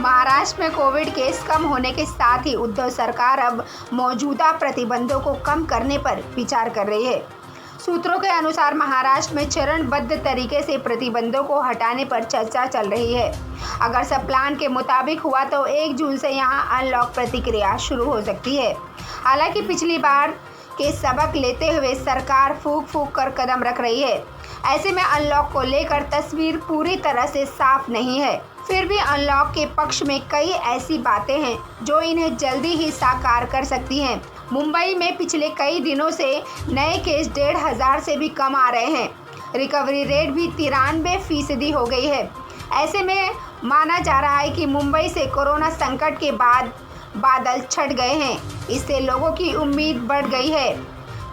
महाराष्ट्र में Covid case कम होने के साथ ही उद्धव सरकार अब मौजूदा प्रतिबंधों को कम करने पर विचार कर रही है। सूत्रों के अनुसार महाराष्ट्र में चरणबद्ध तरीके से प्रतिबंधों को हटाने पर चर्चा चल रही है। अगर सब प्लान के मुताबिक हुआ तो 1 जून से यहां अनलॉक प्रक्रिया शुरू हो सकती है। हालांकि पिछली बार के सबक लेते हुए सरकार फूंक कर कदम रख रही है। ऐसे में अनलॉक को लेकर तस्वीर पूरी तरह से साफ नहीं है। फिर भी अनलॉक के पक्ष में कई ऐसी बातें हैं जो इन्हें जल्दी ही साकार कर सकती हैं। मुंबई में पिछले कई दिनों से नए केस 1,500 से भी कम आ रहे हैं। रिकवरी रेट भी 93% हो गई है। ऐसे में माना जा रहा है कि मुंबई से कोरोना संकट के बाद बादल छट गए हैं। इससे लोगों की उम्मीद बढ़ गई है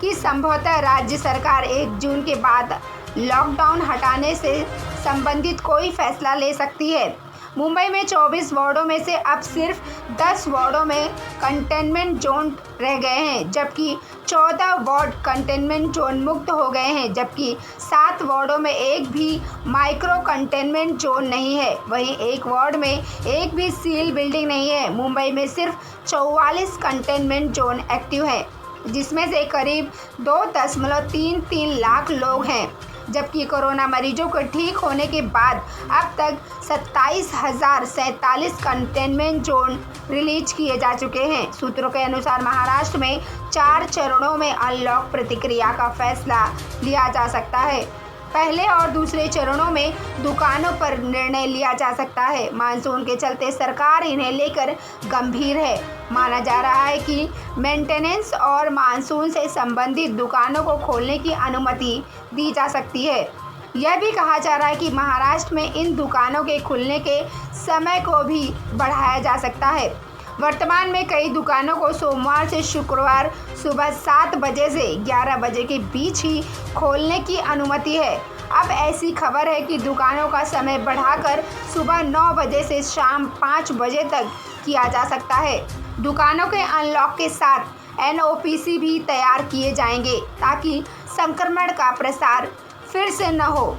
कि संभवतः राज्य सरकार 1 जून के बाद लॉकडाउन हटाने से संबंधित कोई फैसला ले सकती है। मुंबई में 24 वार्डों में से अब सिर्फ 10 वार्डों में कंटेनमेंट जोन रह गए हैं, जबकि 14 वार्ड कंटेनमेंट जोन मुक्त हो गए हैं, जबकि 7 वार्डों में एक भी माइक्रो कंटेनमेंट जोन नहीं है। वहीं एक वार्ड में एक भी सील बिल्डिंग नहीं है। मुंबई में सिर्फ 44 कंटेनमेंट जोन एक्टिव है, जिसमें से करीब 2.33 लाख लोग हैं, जबकि कोरोना मरीजों को ठीक होने के बाद अब तक 27,047 कंटेनमेंट जोन रिलीज किए जा चुके हैं। सूत्रों के अनुसार महाराष्ट्र में 4 चरणों में अनलॉक प्रक्रिया का फैसला लिया जा सकता है। पहले और दूसरे चरणों में दुकानों पर निर्णय लिया जा सकता है। मानसून के चलते सरकार इन्हें लेकर गंभीर है। माना जा रहा है कि मेंटेनेंस और मानसून से संबंधित दुकानों को खोलने की अनुमति दी जा सकती है। यह भी कहा जा रहा है कि महाराष्ट्र में इन दुकानों के खुलने के समय को भी बढ़ाया जा सकता है। वर्तमान में कई दुकानों को सोमवार से शुक्रवार सुबह 7 बजे से 11 बजे के बीच ही खोलने की अनुमति है। अब ऐसी खबर है कि दुकानों का समय बढ़ाकर सुबह 9 बजे से शाम 5 बजे तक किया जा सकता है। दुकानों के अनलॉक के साथ NOPC भी तैयार किए जाएंगे ताकि संक्रमण का प्रसार फिर से न हो।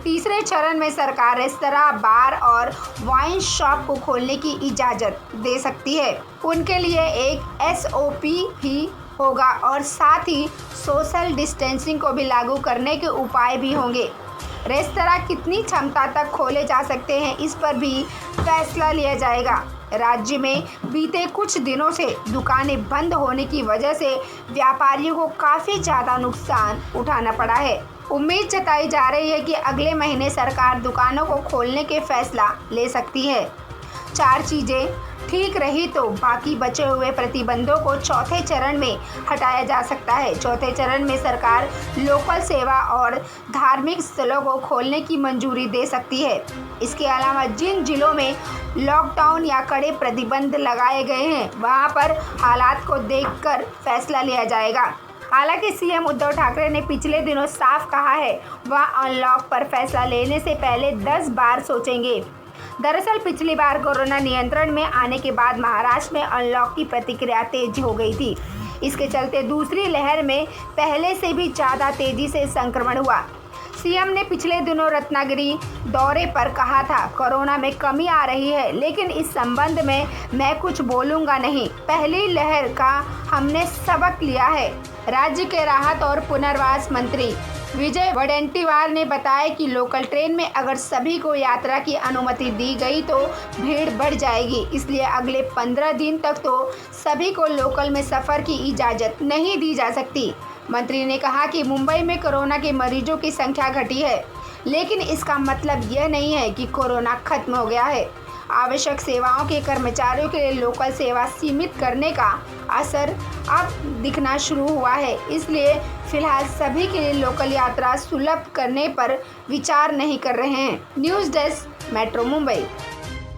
तीसरे चरण में सरकार रेस्तरां, बार और वाइन शॉप को खोलने की इजाज़त दे सकती है। उनके लिए एक SOP भी होगा और साथ ही सोशल डिस्टेंसिंग को भी लागू करने के उपाय भी होंगे। रेस्तरां कितनी क्षमता तक खोले जा सकते हैं, इस पर भी फैसला लिया जाएगा। राज्य में बीते कुछ दिनों से दुकानें बंद होने की वजह से व्यापारियों को काफ़ी ज़्यादा नुकसान उठाना पड़ा है। उम्मीद जताई जा रही है कि अगले महीने सरकार दुकानों को खोलने के फैसला ले सकती है। 4 चीज़ें ठीक रही तो बाकी बचे हुए प्रतिबंधों को चौथे चरण में हटाया जा सकता है। चौथे चरण में सरकार लोकल सेवा और धार्मिक स्थलों को खोलने की मंजूरी दे सकती है। इसके अलावा जिन जिलों में लॉकडाउन या कड़े प्रतिबंध लगाए गए हैं, वहां पर हालात को देखकर फैसला लिया जाएगा। हालांकि सीएम उद्धव ठाकरे ने पिछले दिनों साफ कहा है वह अनलॉक पर फैसला लेने से पहले 10 बार सोचेंगे। दरअसल पिछली बार कोरोना नियंत्रण में आने के बाद महाराष्ट्र में अनलॉक की प्रतिक्रिया तेज हो गई थी। इसके चलते दूसरी लहर में पहले से भी ज़्यादा तेजी से संक्रमण हुआ। सीएम ने पिछले दिनों रत्नागिरी दौरे पर कहा था कोरोना में कमी आ रही है, लेकिन इस संबंध में मैं कुछ बोलूँगा नहीं। पहली लहर का हमने सबक लिया है। राज्य के राहत और पुनर्वास मंत्री विजय वडेट्टीवार ने बताया कि लोकल ट्रेन में अगर सभी को यात्रा की अनुमति दी गई तो भीड़ बढ़ जाएगी, इसलिए अगले 15 दिन तक तो सभी को लोकल में सफ़र की इजाज़त नहीं दी जा सकती। मंत्री ने कहा कि मुंबई में कोरोना के मरीजों की संख्या घटी है, लेकिन इसका मतलब यह नहीं है कि कोरोना खत्म हो गया है। आवश्यक सेवाओं के कर्मचारियों के लिए लोकल सेवा सीमित करने का असर अब दिखना शुरू हुआ है, इसलिए फिलहाल सभी के लिए लोकल यात्रा सुलभ करने पर विचार नहीं कर रहे हैं। News desk, metro Mumbai.